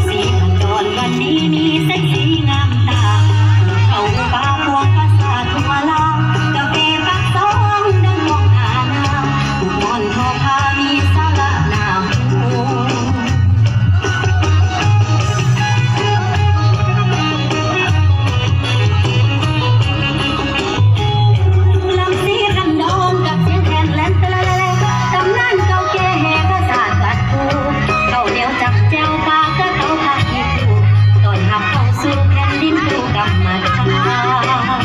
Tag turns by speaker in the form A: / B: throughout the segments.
A: สีพันดอนวันนี้มีแสงสีงามตาเขาฟ้าพวงภาษาทั่วลาวกาแฟปักซองดังมองหาน้ำบุกมอนทอพามีสาระน้ำหูลำสีพันดอนกับเสียงแคนแลนตะละละตำนานเก่าแก่แห่ภาษากัดกูเก่าเหนียวจับแจวปากก็เขาพักอีกกูตอนหับเข้าสู่แผ่นดินกูกลับมาทำงาน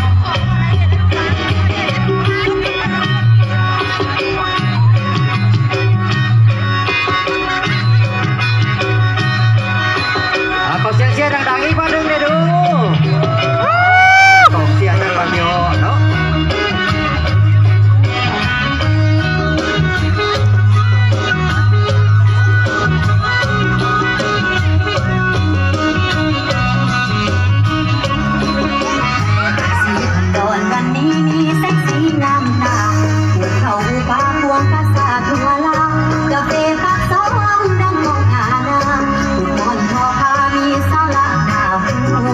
B: ขอเสียงเชียร์ดังๆอีกบ้านหนึ่งเลยดูขอเสียงดังๆเยอะเนาะ
A: วันนี้มีแสงสีงามตาภูเขาฟ้าพวงภาษาทั่วลาวกาแฟปักซองดังมองหาน้ำบุกมอนทอพามีสาระน้ำหู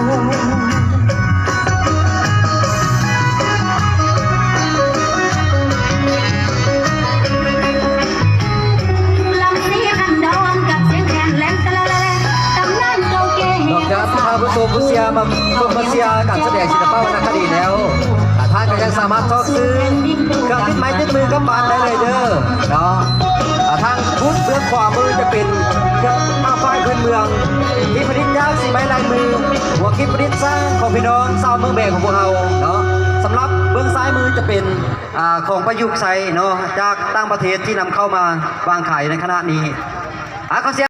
A: ลำสีพันดอนกับเสียงแคนแลนตะละละตำนานเก่าแก่
B: นอกจากพาผู้ชมผู้เชียร์มาเชียร์การแสดงศิลปะวรรณคดีแล้วท่านก็ยังสามารถทอกซื้อเครื่องติดไม้ติดมือกับบ้านได้เลยเด้อเนาะทางพุทธเบื้องขวามือจะเป็นเครื่องมาไฟพื้นเมืองที่ผลิตยางสีไม้ลายมือหัวคิดผลิตสร้างของพี่น้องชาวเมืองแบกของพวกเราเนาะสำหรับเบื้องซ้ายมือจะเป็นของประยุกต์ใช้เนาะจากต่างประเทศที่นำเข้ามาวางขายในขณะนี้ขอเสียง